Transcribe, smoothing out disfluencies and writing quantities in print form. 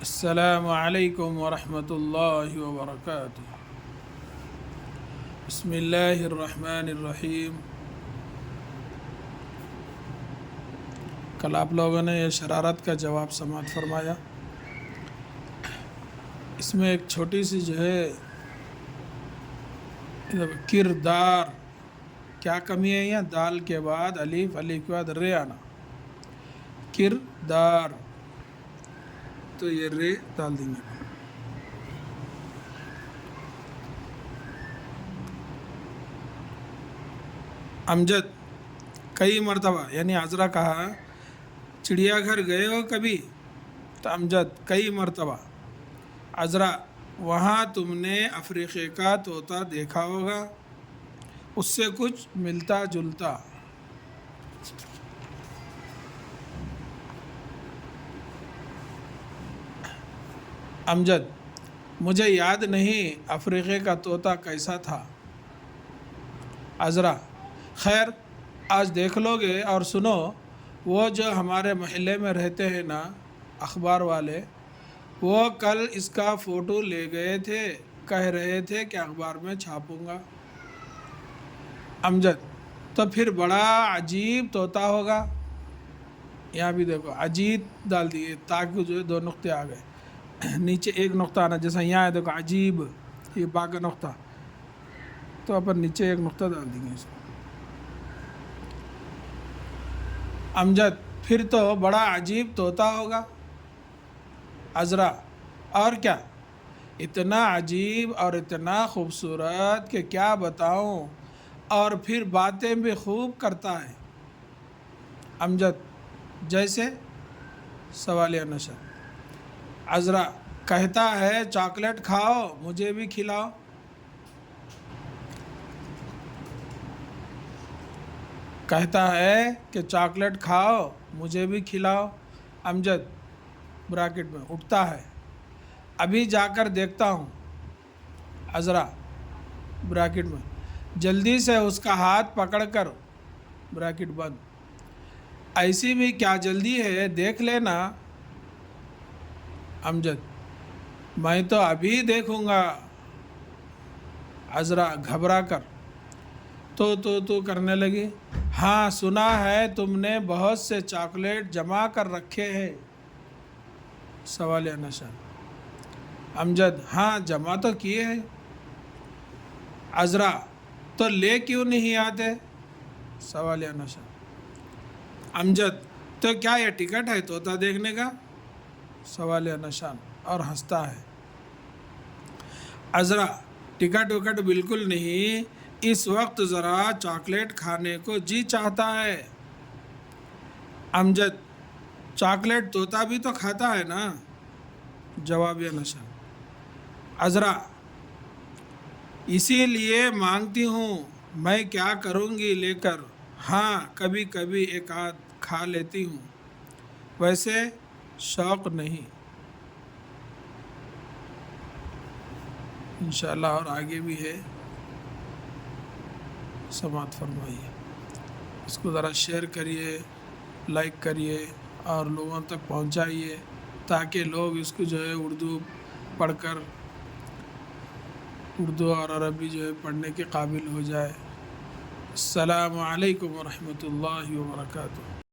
السلام علیکم ورحمۃ اللہ وبرکاتہ۔ بسم اللہ الرحمن الرحیم۔ کل آپ لوگوں نے یہ شرارت کا جواب سماعت فرمایا۔ اس میں ایک چھوٹی سی کردار کیا کمی ہے؟ یہاں دال کے بعد الف، الف کے بعد رے آنا، کردار، تو یہ رے ڈال دیں گے۔ امجد کئی مرتبہ، یعنی عذرا کہا چڑیا گھر گئے ہو کبھی؟ تو امجد کئی مرتبہ۔ عذرا وہاں تم نے افریقے کا طوطا دیکھا ہوگا، اس سے کچھ ملتا جلتا۔ امجد مجھے یاد نہیں افریقے کا طوطا کیسا تھا۔ عذرا خیر آج دیکھ لو گے۔ اور سنو، وہ جو ہمارے محلے میں رہتے ہیں نا اخبار والے، وہ کل اس کا فوٹو لے گئے تھے، کہہ رہے تھے کہ اخبار میں چھاپوں گا۔ امجد تو پھر بڑا عجیب طوطا ہوگا۔ یہاں بھی دیکھو عجیب ڈال دیے تاکہ جو دو نقطے آ گئے، نیچے ایک نقطہ آنا، جیسا یہاں ہے دیکھو عجیب، یہ با کا نقطہ، تو اپن نیچے ایک نقطہ ڈال دیں گے اس کو۔ امجد پھر تو بڑا عجیب طوطا ہوگا۔ عذرا اور کیا؟ اتنا عجیب اور اتنا خوبصورت کہ کیا بتاؤں، اور پھر باتیں بھی خوب کرتا ہے۔ امجد جیسے؟ سوالیہ نشر۔ عذرا کہتا ہے چاکلیٹ کھاؤ مجھے بھی کھلاؤ۔ کہتا ہے کہ چاکلیٹ کھاؤ مجھے بھی کھلاؤ۔ امجد براکٹ میں اٹھتا ہے، ابھی جا کر دیکھتا ہوں۔ عذرا براکٹ میں جلدی سے اس کا ہاتھ پکڑ کر، براکٹ بند، ایسی بھی کیا جلدی ہے دیکھ لینا۔ امجد میں تو ابھی دیکھوں گا۔ عذرا گھبرا کر تو کرنے لگی، ہاں سنا ہے تم نے بہت سے چاکلیٹ جمع کر رکھے ہیں۔ سوالیہ نشان۔ امجد ہاں جمع تو کیے ہیں۔ عذرا تو لے کیوں نہیں آتے؟ سوالیہ نشان۔ امجد تو کیا یہ ٹکٹ ہے طوطا دیکھنے کا؟ سوالیہ نشان، اور ہنستا ہے۔ عذرا ٹکٹ وکٹ بالکل نہیں، اس وقت ذرا چاکلیٹ کھانے کو جی چاہتا ہے۔ امجد چاکلیٹ طوطا بھی تو کھاتا ہے نا؟ جوابیہ نشان۔ عذرا اسی لیے مانگتی ہوں، میں کیا کروں گی لے کر، ہاں کبھی کبھی ایک آدھ کھا لیتی ہوں، ویسے شوق نہیں۔ انشاءاللہ اور آگے بھی ہے، سماعت فرمائیے۔ اس کو ذرا شیئر کریے، لائک کریے اور لوگوں تک پہنچائیے، تاکہ لوگ اس کو جو ہے اردو پڑھ کر اردو اور عربی جو ہے پڑھنے کے قابل ہو جائے۔ السلام علیکم ورحمۃ اللہ وبرکاتہ۔